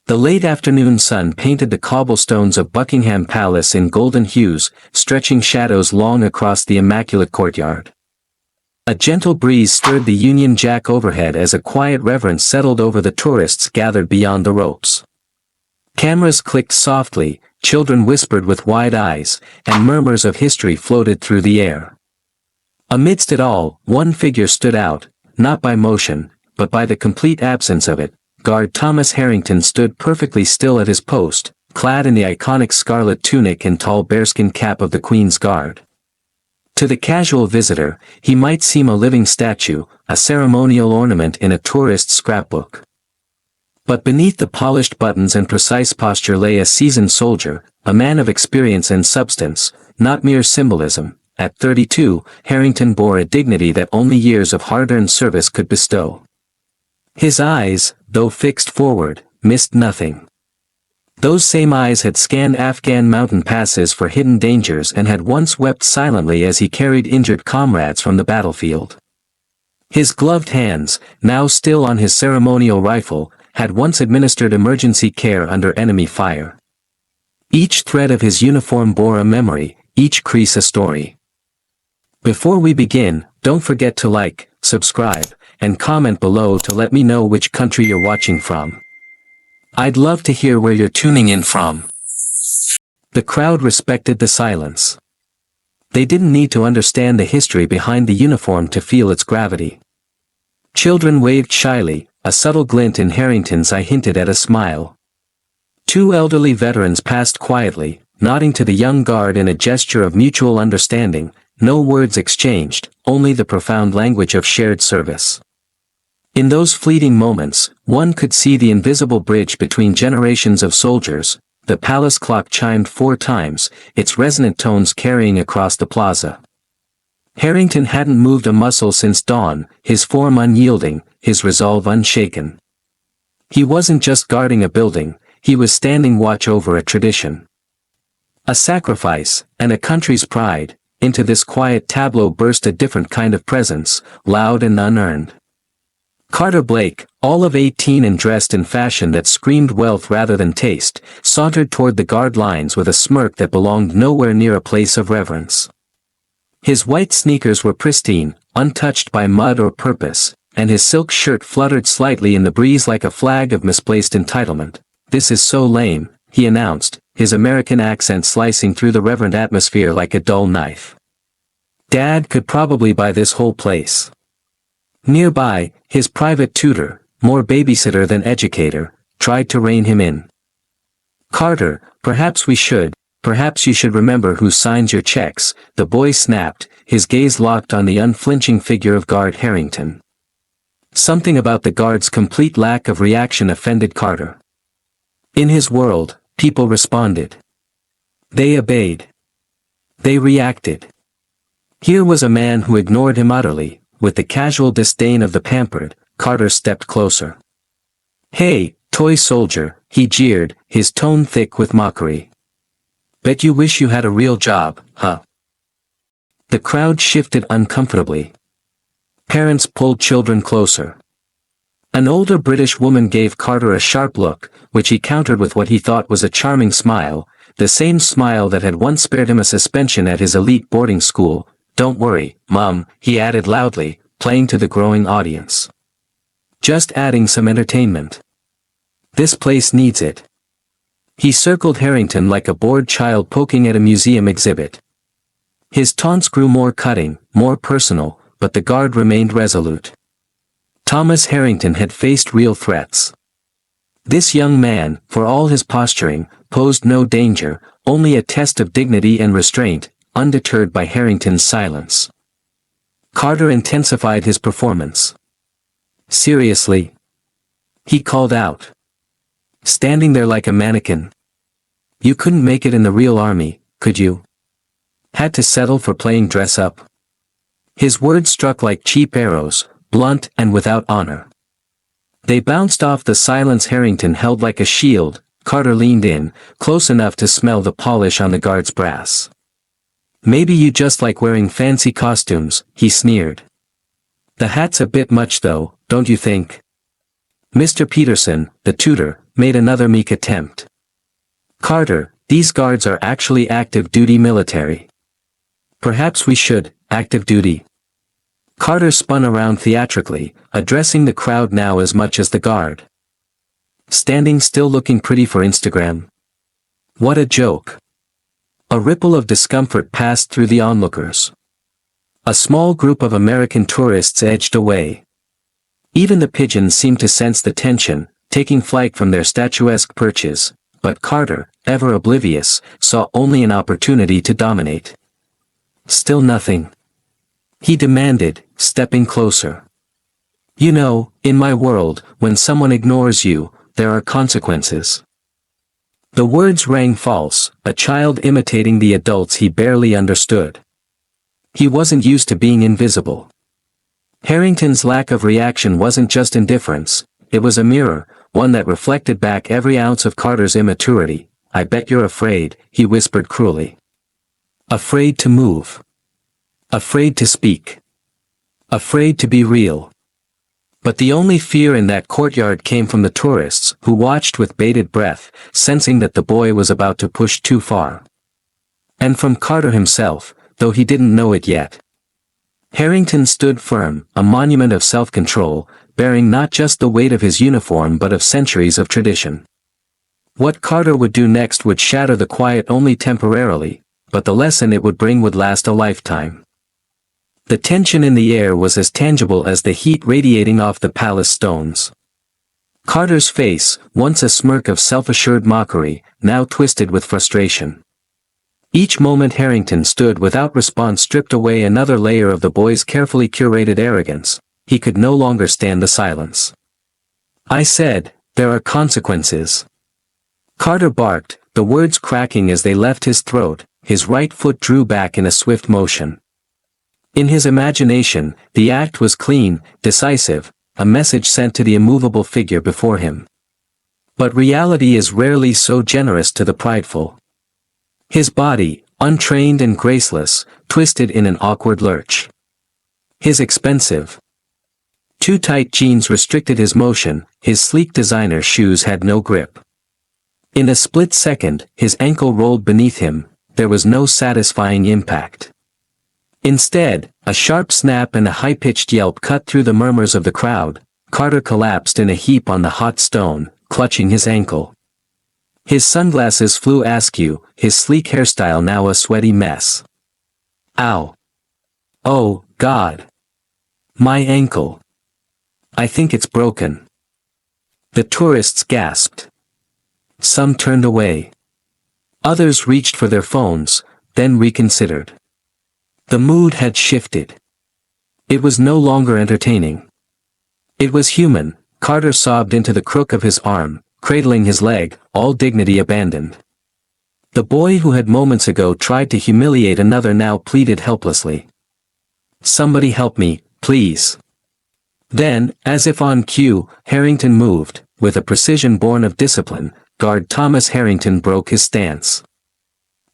The late afternoon sun painted the cobblestones of Buckingham Palace in golden hues, stretching shadows long across the immaculate courtyard. A gentle breeze stirred the Union Jack overhead as a quiet reverence settled over the tourists gathered beyond the ropes. Cameras clicked softly, children whispered with wide eyes, and murmurs of history floated through the air. Amidst it all, one figure stood out, not by motion, but by the complete absence of it. Guard Thomas Harrington stood perfectly still at his post, clad in the iconic scarlet tunic and tall bearskin cap of the Queen's Guard. To the casual visitor, he might seem a living statue, a ceremonial ornament in a tourist's scrapbook. But beneath the polished buttons and precise posture lay a seasoned soldier, a man of experience and substance, not mere symbolism. At 32, Harrington bore a dignity that only years of hard-earned service could bestow. His eyes, though fixed forward, missed nothing. Those same eyes had scanned Afghan mountain passes for hidden dangers and had once wept silently as he carried injured comrades from the battlefield. His gloved hands, now still on his ceremonial rifle, had once administered emergency care under enemy fire. Each thread of his uniform bore a memory, each crease a story. Before we begin, don't forget to like, subscribe, and comment below to let me know which country you're watching from. I'd love to hear where you're tuning in from. The crowd respected the silence. They didn't need to understand the history behind the uniform to feel its gravity. Children waved shyly, a subtle glint in Harrington's eye hinted at a smile. Two elderly veterans passed quietly, nodding to the young guard in a gesture of mutual understanding, no words exchanged, only the profound language of shared service. In those fleeting moments, one could see the invisible bridge between generations of soldiers. The palace clock chimed 4 times, its resonant tones carrying across the plaza. Harrington hadn't moved a muscle since dawn, his form unyielding, his resolve unshaken. He wasn't just guarding a building, he was standing watch over a tradition. A sacrifice, and a country's pride. Into this quiet tableau burst a different kind of presence, loud and unearned. Carter Blake, all of 18 and dressed in fashion that screamed wealth rather than taste, sauntered toward the guard lines with a smirk that belonged nowhere near a place of reverence. His white sneakers were pristine, untouched by mud or purpose, and his silk shirt fluttered slightly in the breeze like a flag of misplaced entitlement. "This is so lame," he announced, his American accent slicing through the reverent atmosphere like a dull knife. "Dad could probably buy this whole place." Nearby, his private tutor, more babysitter than educator, tried to rein him in. "Carter, perhaps you should remember who signs your checks," the boy snapped, his gaze locked on the unflinching figure of Guard Harrington. Something about the guard's complete lack of reaction offended Carter. In his world, people responded. They obeyed. They reacted. Here was a man who ignored him utterly. With the casual disdain of the pampered, Carter stepped closer. "Hey, toy soldier," he jeered, his tone thick with mockery. "Bet you wish you had a real job, huh?" The crowd shifted uncomfortably. Parents pulled children closer. An older British woman gave Carter a sharp look, which he countered with what he thought was a charming smile, the same smile that had once spared him a suspension at his elite boarding school. "Don't worry, Mum," he added loudly, playing to the growing audience. "Just adding some entertainment. This place needs it." He circled Harrington like a bored child poking at a museum exhibit. His taunts grew more cutting, more personal, but the guard remained resolute. Thomas Harrington had faced real threats. This young man, for all his posturing, posed no danger, only a test of dignity and restraint, undeterred by Harrington's silence. Carter intensified his performance. "Seriously?" he called out. "Standing there like a mannequin? You couldn't make it in the real army, could you? Had to settle for playing dress-up?" His words struck like cheap arrows, blunt and without honor. They bounced off the silence Harrington held like a shield. Carter leaned in, close enough to smell the polish on the guard's brass. "Maybe you just like wearing fancy costumes," he sneered. "The hat's a bit much though, don't you think?" Mr. Peterson, the tutor, made another meek attempt. "Carter, these guards are actually active duty military. Perhaps we should, active duty." Carter spun around theatrically, addressing the crowd now as much as the guard. "Standing still looking pretty for Instagram. What a joke." A ripple of discomfort passed through the onlookers. A small group of American tourists edged away. Even the pigeons seemed to sense the tension, taking flight from their statuesque perches, but Carter, ever oblivious, saw only an opportunity to dominate. "Still nothing?" he demanded, stepping closer. "You know, in my world, when someone ignores you, there are consequences." The words rang false, a child imitating the adults he barely understood. He wasn't used to being invisible. Harrington's lack of reaction wasn't just indifference, it was a mirror, one that reflected back every ounce of Carter's immaturity. "I bet you're afraid," he whispered cruelly. Afraid to move. Afraid to speak. Afraid to be real. But the only fear in that courtyard came from the tourists, who watched with bated breath, sensing that the boy was about to push too far. And from Carter himself, though he didn't know it yet. Harrington stood firm, a monument of self-control, bearing not just the weight of his uniform but of centuries of tradition. What Carter would do next would shatter the quiet only temporarily, but the lesson it would bring would last a lifetime. The tension in the air was as tangible as the heat radiating off the palace stones. Carter's face, once a smirk of self-assured mockery, now twisted with frustration. Each moment Harrington stood without response stripped away another layer of the boy's carefully curated arrogance. He could no longer stand the silence. "I said, there are consequences." Carter barked, the words cracking as they left his throat. His right foot drew back in a swift motion. In his imagination, the act was clean, decisive, a message sent to the immovable figure before him. But reality is rarely so generous to the prideful. His body, untrained and graceless, twisted in an awkward lurch. His expensive, too tight jeans restricted his motion, his sleek designer shoes had no grip. In a split second, his ankle rolled beneath him, there was no satisfying impact. Instead, a sharp snap and a high-pitched yelp cut through the murmurs of the crowd. Carter collapsed in a heap on the hot stone, clutching his ankle. His sunglasses flew askew, his sleek hairstyle now a sweaty mess. "Ow! Oh, God! My ankle! I think it's broken." The tourists gasped. Some turned away. Others reached for their phones, then reconsidered. The mood had shifted. It was no longer entertaining. It was human. Carter sobbed into the crook of his arm, cradling his leg, all dignity abandoned. The boy who had moments ago tried to humiliate another now pleaded helplessly. "Somebody help me, please." Then, as if on cue, Harrington moved. With a precision born of discipline, Guard Thomas Harrington broke his stance.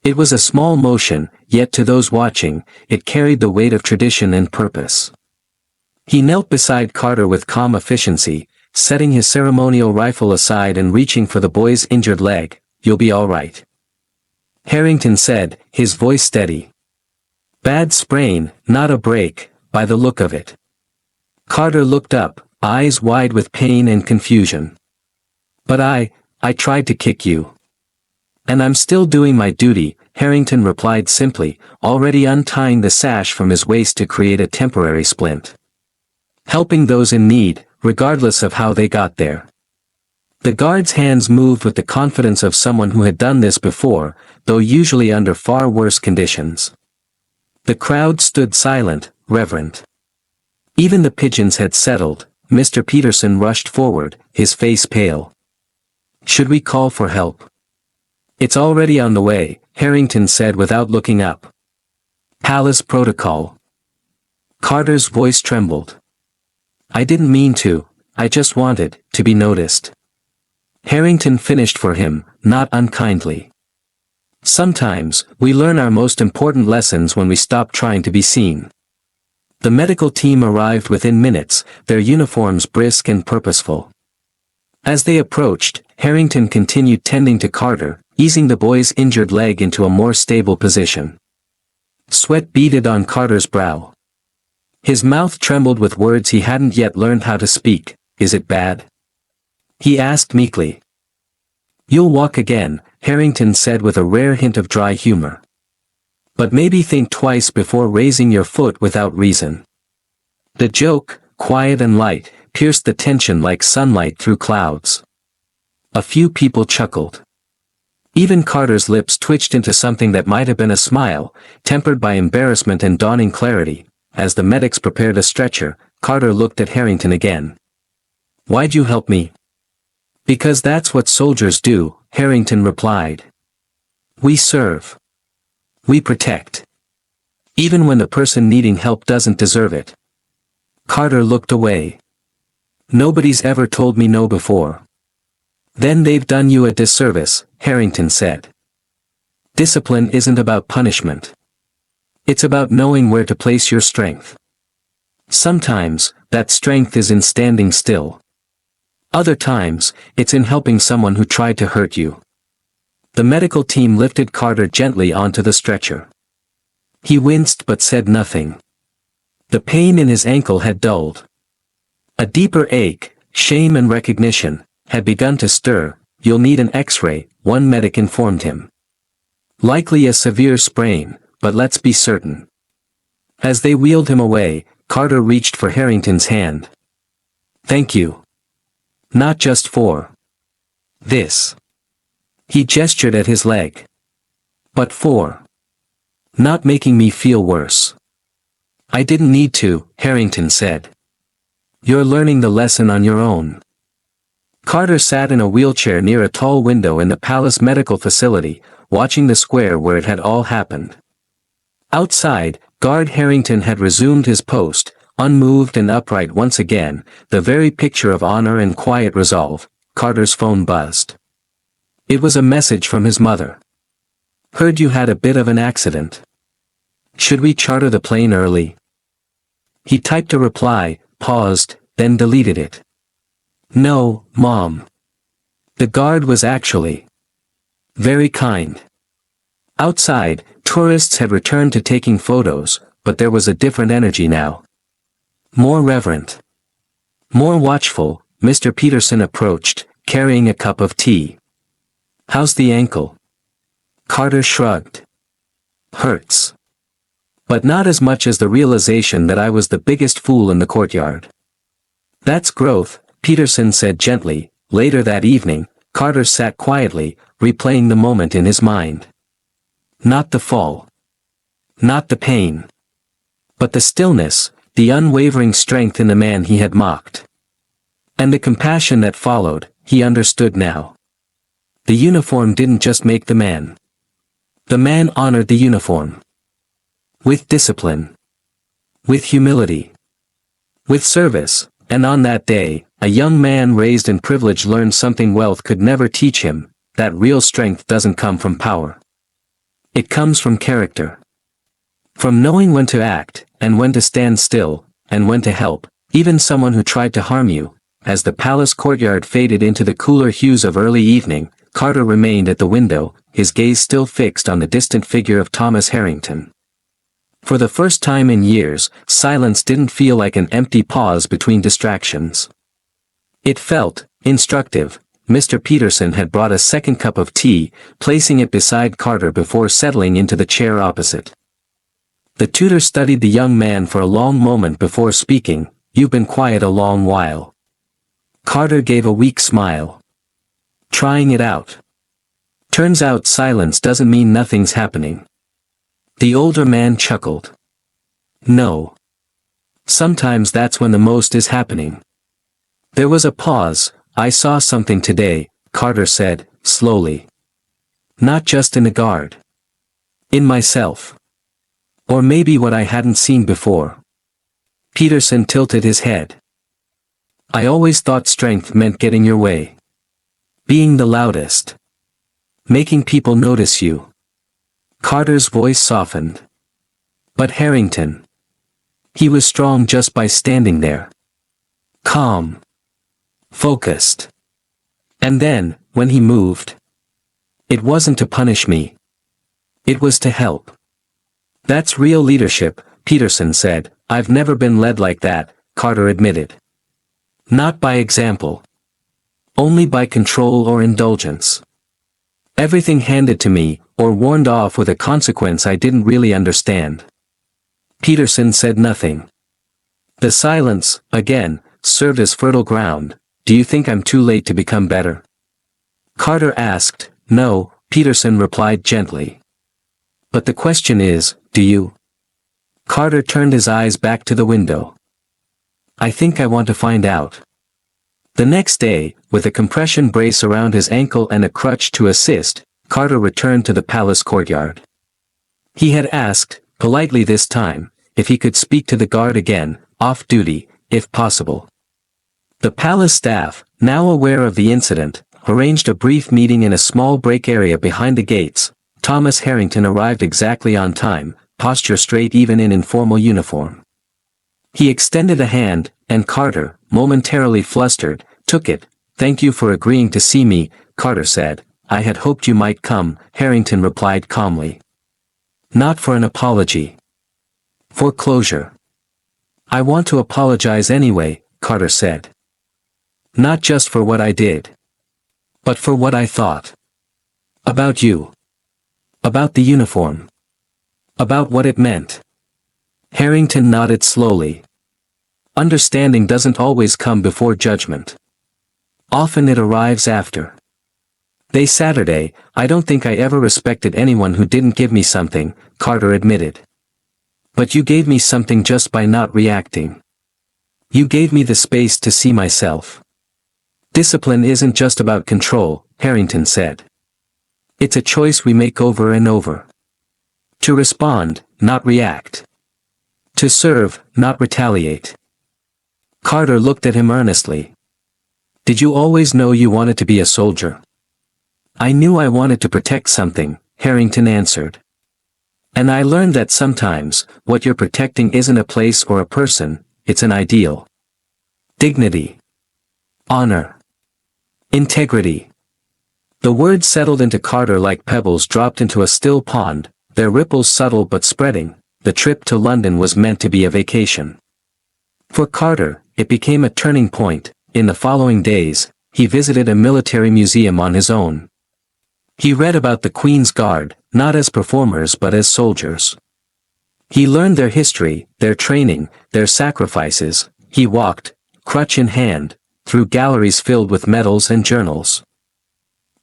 It was a small motion, yet to those watching, it carried the weight of tradition and purpose. He knelt beside Carter with calm efficiency, setting his ceremonial rifle aside and reaching for the boy's injured leg. "You'll be all right," Harrington said, his voice steady. "Bad sprain, not a break, by the look of it." Carter looked up, eyes wide with pain and confusion. "But I tried to kick you. And I'm still doing my duty," Harrington replied simply, already untying the sash from his waist to create a temporary splint. "Helping those in need, regardless of how they got there." The guard's hands moved with the confidence of someone who had done this before, though usually under far worse conditions. The crowd stood silent, reverent. Even the pigeons had settled. Mr. Peterson rushed forward, his face pale. "Should we call for help?" "It's already on the way," Harrington said without looking up. "Palace protocol." Carter's voice trembled. "I didn't mean to, I just wanted to be noticed." Harrington finished for him, not unkindly. Sometimes, we learn our most important lessons when we stop trying to be seen. The medical team arrived within minutes, their uniforms brisk and purposeful. As they approached, Harrington continued tending to Carter, easing the boy's injured leg into a more stable position. Sweat beaded on Carter's brow. His mouth trembled with words he hadn't yet learned how to speak. "Is it bad?" he asked meekly. "You'll walk again," Harrington said with a rare hint of dry humor. "But maybe think twice before raising your foot without reason." The joke, quiet and light, pierced the tension like sunlight through clouds. A few people chuckled. Even Carter's lips twitched into something that might have been a smile, tempered by embarrassment and dawning clarity. As the medics prepared a stretcher, Carter looked at Harrington again. "Why'd you help me?" "Because that's what soldiers do," Harrington replied. "We serve. We protect. Even when the person needing help doesn't deserve it." Carter looked away. "Nobody's ever told me no before." "Then they've done you a disservice," Harrington said. "Discipline isn't about punishment. It's about knowing where to place your strength. Sometimes, that strength is in standing still. Other times, it's in helping someone who tried to hurt you." The medical team lifted Carter gently onto the stretcher. He winced but said nothing. The pain in his ankle had dulled. A deeper ache, shame and recognition, had begun to stir. "You'll need an X-ray," one medic informed him. "Likely a severe sprain, but let's be certain." As they wheeled him away, Carter reached for Harrington's hand. "Thank you. Not just for this." He gestured at his leg. "But for not making me feel worse." "I didn't need to," Harrington said. "You're learning the lesson on your own." Carter sat in a wheelchair near a tall window in the Palace Medical Facility, watching the square where it had all happened. Outside, Guard Harrington had resumed his post, unmoved and upright once again, the very picture of honor and quiet resolve. Carter's phone buzzed. It was a message from his mother. "Heard you had a bit of an accident. Should we charter the plane early?" He typed a reply, paused, then deleted it. "No, Mom. The guard was actually very kind." Outside, tourists had returned to taking photos, but there was a different energy now. More reverent. More watchful, Mr. Peterson approached, carrying a cup of tea. "How's the ankle?" Carter shrugged. "Hurts. But not as much as the realization that I was the biggest fool in the courtyard." "That's growth," Peterson said gently. Later that evening, Carter sat quietly, replaying the moment in his mind. Not the fall. Not the pain. But the stillness, the unwavering strength in the man he had mocked. And the compassion that followed, he understood now. The uniform didn't just make the man. The man honored the uniform. With discipline. With humility. With service, and on that day, a young man raised in privilege learned something wealth could never teach him, that real strength doesn't come from power. It comes from character. From knowing when to act, and when to stand still, and when to help, even someone who tried to harm you. As the palace courtyard faded into the cooler hues of early evening, Carter remained at the window, his gaze still fixed on the distant figure of Thomas Harrington. For the first time in years, silence didn't feel like an empty pause between distractions. It felt instructive. Mr. Peterson had brought a second cup of tea, placing it beside Carter before settling into the chair opposite. The tutor studied the young man for a long moment before speaking. "You've been quiet a long while." Carter gave a weak smile. "Trying it out. Turns out silence doesn't mean nothing's happening." The older man chuckled. "No. Sometimes that's when the most is happening." There was a pause. "I saw something today," Carter said, slowly. "Not just in the guard. In myself. Or maybe what I hadn't seen before." Peterson tilted his head. "I always thought strength meant getting your way. Being the loudest. Making people notice you." Carter's voice softened. "But Harrington. He was strong just by standing there. Calm. Focused. And then, when he moved, it wasn't to punish me. It was to help. That's real leadership, Peterson said. I've never been led like that, Carter admitted. Not by example. Only by control or indulgence. Everything handed to me, or warned off with a consequence I didn't really understand. Peterson said nothing. The silence, again, served as fertile ground. Do you think I'm too late to become better? Carter asked. No, Peterson replied gently. But the question is, do you? Carter turned his eyes back to the window. I think I want to find out. The next day, with a compression brace around his ankle and a crutch to assist, Carter returned to the palace courtyard. He had asked, politely this time, if he could speak to the guard again, off duty, if possible. The palace staff, now aware of the incident, arranged a brief meeting in a small break area behind the gates. Thomas Harrington arrived exactly on time, posture straight even in informal uniform. He extended a hand, and Carter, momentarily flustered, took it. Thank you for agreeing to see me, Carter said. I had hoped you might come, Harrington replied calmly. Not for an apology. For closure. I want to apologize anyway, Carter said. Not just for what I did. But for what I thought. About you. About the uniform. About what it meant. Harrington nodded slowly. Understanding doesn't always come before judgment. Often it arrives after. Saturday, I don't think I ever respected anyone who didn't give me something, Carter admitted. But you gave me something just by not reacting. You gave me the space to see myself. Discipline isn't just about control, Harrington said. It's a choice we make over and over. To respond, not react. To serve, not retaliate. Carter looked at him earnestly. Did you always know you wanted to be a soldier? I knew I wanted to protect something, Harrington answered. And I learned that sometimes, what you're protecting isn't a place or a person, it's an ideal. Dignity. Honor. Integrity. The words settled into Carter like pebbles dropped into a still pond, their ripples subtle but spreading. The trip to London was meant to be a vacation. For Carter, it became a turning point. In the following days, he visited a military museum on his own. He read about the Queen's Guard, not as performers but as soldiers. He learned their history, their training, their sacrifices. He walked, crutch in hand, through galleries filled with medals and journals.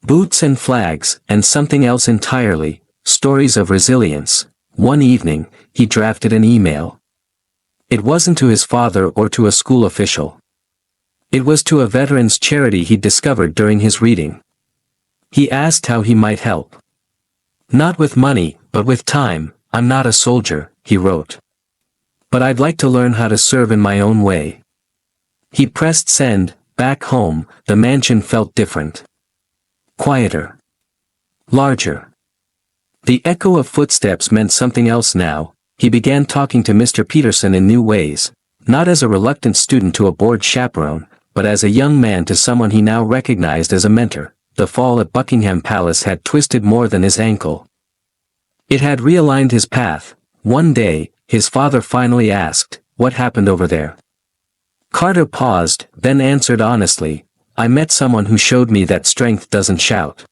Boots and flags, and something else entirely, stories of resilience. One evening, he drafted an email. It wasn't to his father or to a school official. It was to a veterans' charity he'd discovered during his reading. He asked how he might help. Not with money, but with time. I'm not a soldier, he wrote. But I'd like to learn how to serve in my own way. He pressed send. Back home, the mansion felt different. Quieter. Larger. The echo of footsteps meant something else now. He began talking to Mr. Peterson in new ways, not as a reluctant student to a bored chaperone, but as a young man to someone he now recognized as a mentor. The fall at Buckingham Palace had twisted more than his ankle. It had realigned his path. One day, his father finally asked, "What happened over there?" Carter paused, then answered honestly, "I met someone who showed me that strength doesn't shout.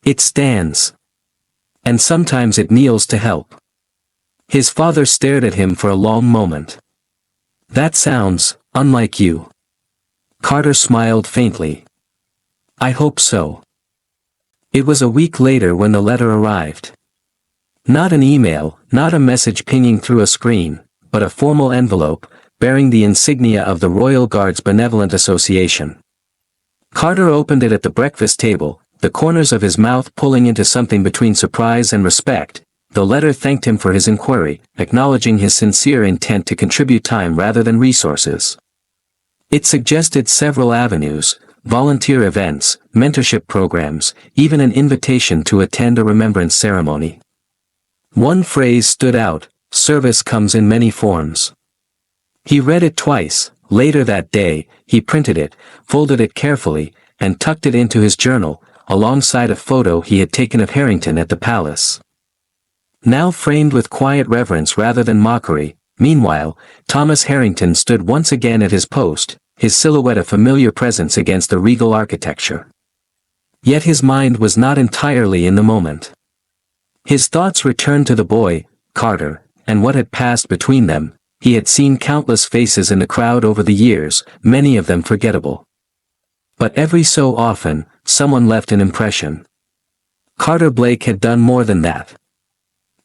It stands. And sometimes it kneels to help." His father stared at him for a long moment. "That sounds unlike you." Carter smiled faintly. "I hope so." It was a week later when the letter arrived. Not an email, not a message pinging through a screen, but a formal envelope, bearing the insignia of the Royal Guard's Benevolent Association. Carter opened it at the breakfast table, the corners of his mouth pulling into something between surprise and respect. The letter thanked him for his inquiry, acknowledging his sincere intent to contribute time rather than resources. It suggested several avenues: volunteer events, mentorship programs, even an invitation to attend a remembrance ceremony. One phrase stood out: service comes in many forms. He read it twice. Later that day, he printed it, folded it carefully, and tucked it into his journal, alongside a photo he had taken of Harrington at the palace. Now framed with quiet reverence rather than mockery, meanwhile, Thomas Harrington stood once again at his post, his silhouette a familiar presence against the regal architecture. Yet his mind was not entirely in the moment. His thoughts returned to the boy, Carter, and what had passed between them. He had seen countless faces in the crowd over the years, many of them forgettable. But every so often, someone left an impression. Carter Blake had done more than that.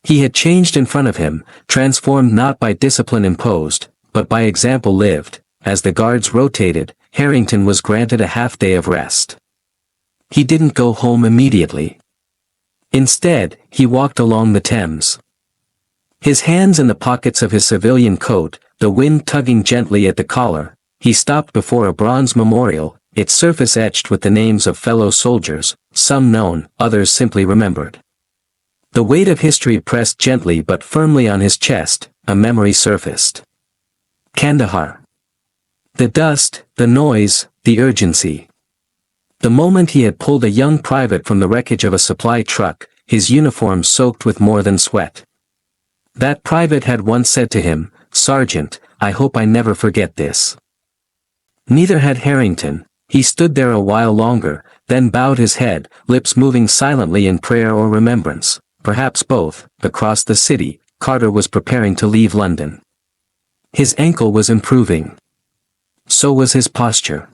He had changed in front of him, transformed not by discipline imposed, but by example lived. As the guards rotated, Harrington was granted a half-day of rest. He didn't go home immediately. Instead, he walked along the Thames. His hands in the pockets of his civilian coat, the wind tugging gently at the collar, he stopped before a bronze memorial, its surface etched with the names of fellow soldiers, some known, others simply remembered. The weight of history pressed gently but firmly on his chest, a memory surfaced. Kandahar. The dust, the noise, the urgency. The moment he had pulled a young private from the wreckage of a supply truck, his uniform soaked with more than sweat. That private had once said to him, "Sergeant, I hope I never forget this." Neither had Harrington. He stood there a while longer, then bowed his head, lips moving silently in prayer or remembrance, perhaps both. Across the city, Carter was preparing to leave London. His ankle was improving. So was his posture.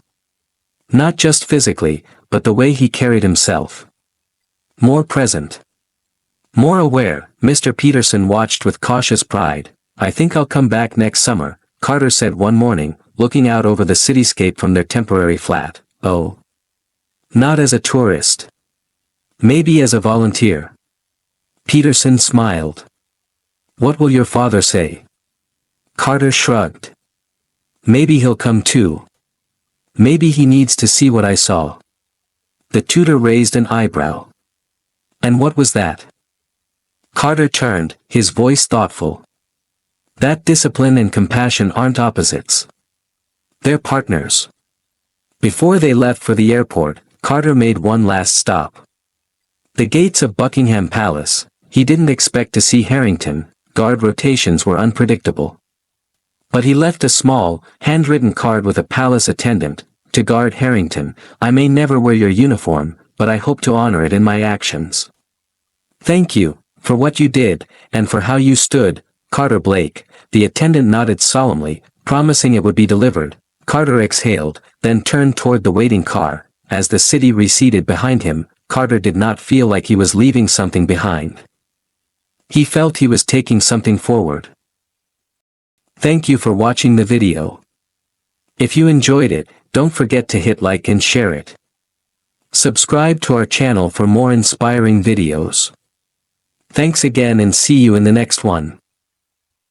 Not just physically, but the way he carried himself. More present. More aware. Mr. Peterson watched with cautious pride. "I think I'll come back next summer," Carter said one morning, looking out over the cityscape from their temporary flat. "Oh. Not as a tourist. Maybe as a volunteer." Peterson smiled. "What will your father say?" Carter shrugged. "Maybe he'll come too. Maybe he needs to see what I saw." The tutor raised an eyebrow. "And what was that?" Carter turned, his voice thoughtful. "That discipline and compassion aren't opposites. They're partners." Before they left for the airport, Carter made one last stop. The gates of Buckingham Palace. He didn't expect to see Harrington. Guard rotations were unpredictable. But he left a small, handwritten card with a palace attendant, "To guard Harrington, I may never wear your uniform, but I hope to honor it in my actions. Thank you, for what you did, and for how you stood, Carter Blake." The attendant nodded solemnly, promising it would be delivered. Carter exhaled, then turned toward the waiting car. As the city receded behind him, Carter did not feel like he was leaving something behind. He felt he was taking something forward. Thank you for watching the video. If you enjoyed it, don't forget to hit like and share it. Subscribe to our channel for more inspiring videos. Thanks again and see you in the next one.